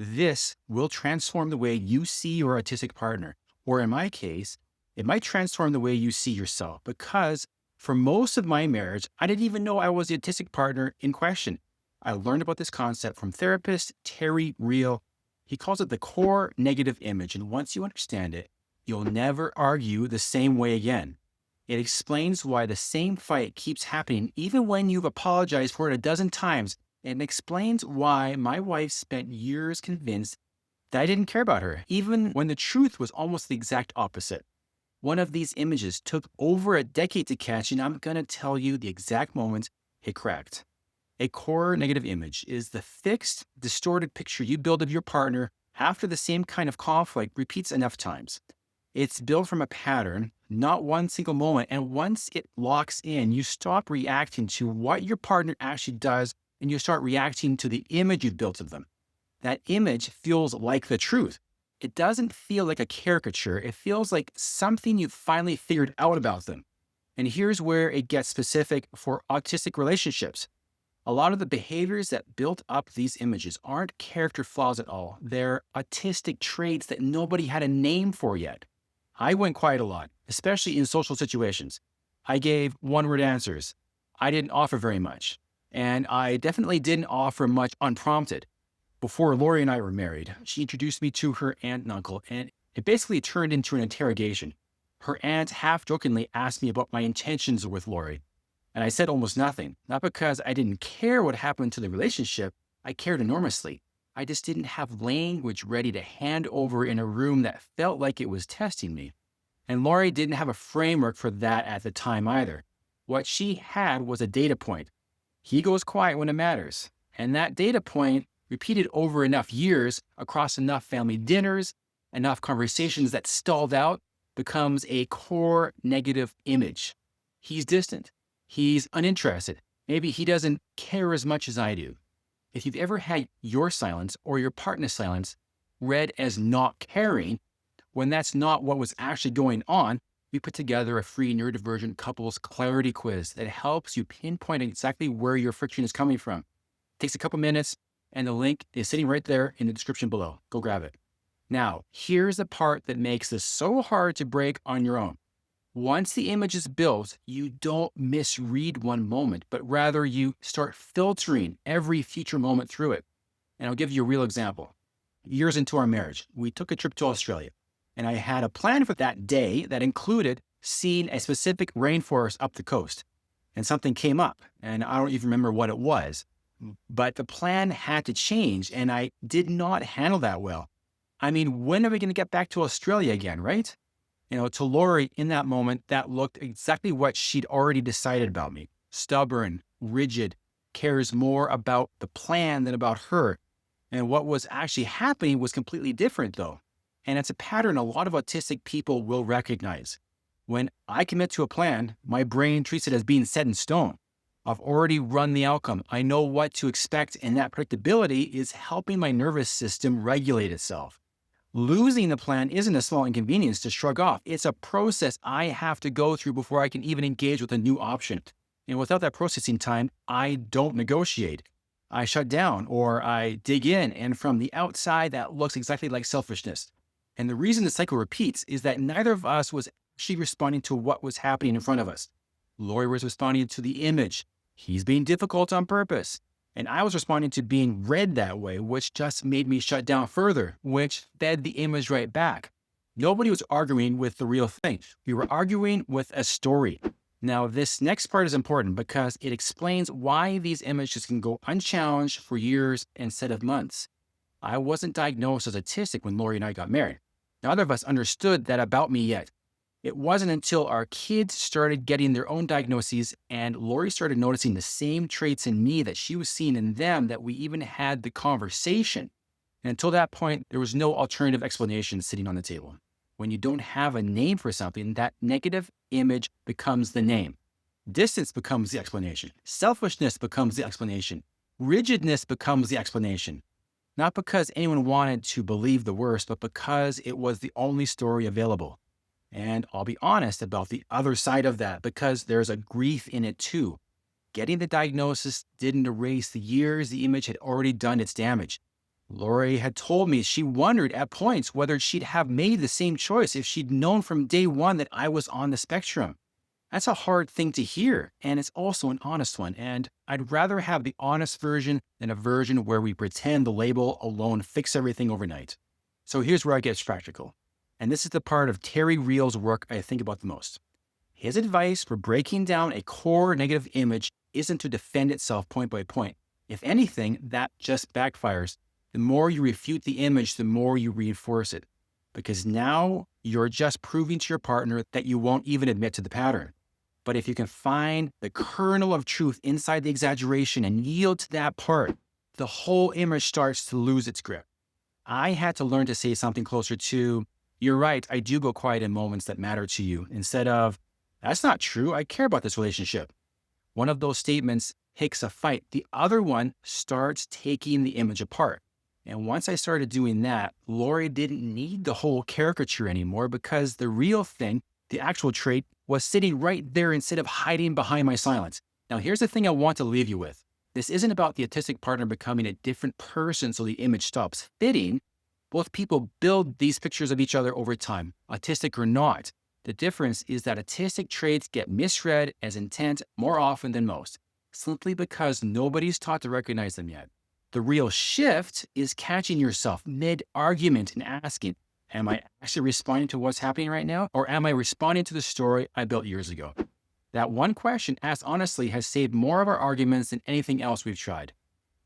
This will transform the way you see your autistic partner. Or in my case, it might transform the way you see yourself because for most of my marriage, I didn't even know I was the autistic partner in question. I learned about this concept from therapist Terry Real. He calls it the core negative image. And once you understand it, you'll never argue the same way again. It explains why the same fight keeps happening even when you've apologized for it a dozen times, and explains why my wife spent years convinced that I didn't care about her, even when the truth was almost the exact opposite. One of these images took over a decade to catch, and I'm going to tell you the exact moment it cracked. A core negative image is the fixed, distorted picture you build of your partner after the same kind of conflict repeats enough times. It's built from a pattern, not one single moment, and once it locks in, you stop reacting to what your partner actually does and you start reacting to the image you've built of them. That image feels like the truth. It doesn't feel like a caricature. It feels like something you've finally figured out about them. And here's where it gets specific for autistic relationships. A lot of the behaviors that built up these images aren't character flaws at all. They're autistic traits that nobody had a name for yet. I went quiet a lot, especially in social situations. I gave one-word answers. I didn't offer very much. And I definitely didn't offer much unprompted. Before Lori and I were married, she introduced me to her aunt and uncle, and it basically turned into an interrogation. Her aunt half-jokingly asked me about my intentions with Lori, and I said almost nothing. Not because I didn't care what happened to the relationship, I cared enormously. I just didn't have language ready to hand over in a room that felt like it was testing me. And Lori didn't have a framework for that at the time either. What she had was a data point. He goes quiet when it matters. And that data point, repeated over enough years, across enough family dinners, enough conversations that stalled out, becomes a core negative image. He's distant. He's uninterested. Maybe he doesn't care as much as I do. If you've ever had your silence or your partner's silence read as not caring, when that's not what was actually going on, we put together a free neurodivergent couples clarity quiz that helps you pinpoint exactly where your friction is coming from. It takes a couple minutes, and the link is sitting right there in the description below. Go grab it. Now, here's the part that makes this so hard to break on your own. Once the image is built, you don't misread one moment, but rather you start filtering every future moment through it. And I'll give you a real example. Years into our marriage, we took a trip to Australia, and I had a plan for that day that included seeing a specific rainforest up the coast. And something came up, and I don't even remember what it was. But the plan had to change, and I did not handle that well. I mean, when are we going to get back to Australia again, right? To Lori in that moment, that looked exactly what she'd already decided about me. Stubborn, rigid, cares more about the plan than about her. And what was actually happening was completely different though. And it's a pattern a lot of autistic people will recognize. When I commit to a plan, my brain treats it as being set in stone. I've already run the outcome. I know what to expect, and that predictability is helping my nervous system regulate itself. Losing the plan isn't a small inconvenience to shrug off. It's a process I have to go through before I can even engage with a new option. And without that processing time, I don't negotiate. I shut down or I dig in, and from the outside, that looks exactly like selfishness. And the reason the cycle repeats is that neither of us was actually responding to what was happening in front of us. Lori was responding to the image. He's being difficult on purpose. And I was responding to being read that way, which just made me shut down further, which fed the image right back. Nobody was arguing with the real thing. We were arguing with a story. Now, this next part is important because it explains why these images can go unchallenged for years instead of months. I wasn't diagnosed as autistic when Lori and I got married. Neither of us understood that about me yet. It wasn't until our kids started getting their own diagnoses and Lori started noticing the same traits in me that she was seeing in them that we even had the conversation. And until that point, there was no alternative explanation sitting on the table. When you don't have a name for something, that negative image becomes the name. Distance becomes the explanation. Selfishness becomes the explanation. Rigidness becomes the explanation. Not because anyone wanted to believe the worst, but because it was the only story available. And I'll be honest about the other side of that because there's a grief in it too. Getting the diagnosis didn't erase the years the image had already done its damage. Lori had told me she wondered at points whether she'd have made the same choice if she'd known from day one that I was on the spectrum. That's a hard thing to hear, and it's also an honest one. And I'd rather have the honest version than a version where we pretend the label alone fix everything overnight. So here's where I get practical. And this is the part of Terry Real's work I think about the most. His advice for breaking down a core negative image isn't to defend itself point by point. If anything, that just backfires. The more you refute the image, the more you reinforce it. Because now you're just proving to your partner that you won't even admit to the pattern. But if you can find the kernel of truth inside the exaggeration and yield to that part, the whole image starts to lose its grip. I had to learn to say something closer to, "You're right, I do go quiet in moments that matter to you," instead of, "That's not true, I care about this relationship." One of those statements picks a fight. The other one starts taking the image apart. And once I started doing that, Lori didn't need the whole caricature anymore because the real thing, the actual trait, was sitting right there instead of hiding behind my silence. Now, here's the thing I want to leave you with. This isn't about the autistic partner becoming a different person so the image stops fitting. Both people build these pictures of each other over time, autistic or not. The difference is that autistic traits get misread as intent more often than most, simply because nobody's taught to recognize them yet. The real shift is catching yourself mid-argument and asking, am I actually responding to what's happening right now? Or am I responding to the story I built years ago? That one question asked honestly has saved more of our arguments than anything else we've tried.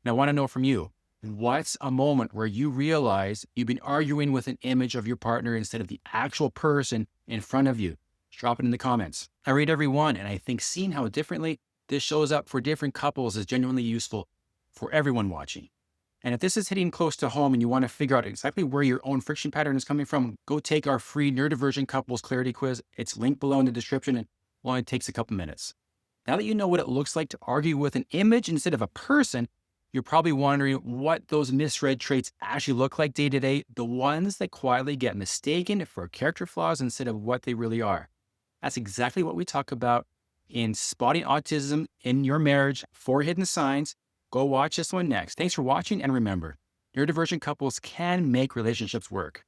Now, I want to know from you, what's a moment where you realize you've been arguing with an image of your partner instead of the actual person in front of you? Drop it in the comments. I read every one, and I think seeing how differently this shows up for different couples is genuinely useful for everyone watching. And if this is hitting close to home and you want to figure out exactly where your own friction pattern is coming from, go take our free Neurodivergent Couples Clarity Quiz. It's linked below in the description and only takes a couple minutes. Now that you know what it looks like to argue with an image instead of a person, you're probably wondering what those misread traits actually look like day to day, the ones that quietly get mistaken for character flaws instead of what they really are. That's exactly what we talk about in Spotting Autism in Your Marriage, 4 Hidden Signs. Go watch this one next. Thanks for watching, and remember, neurodivergent couples can make relationships work.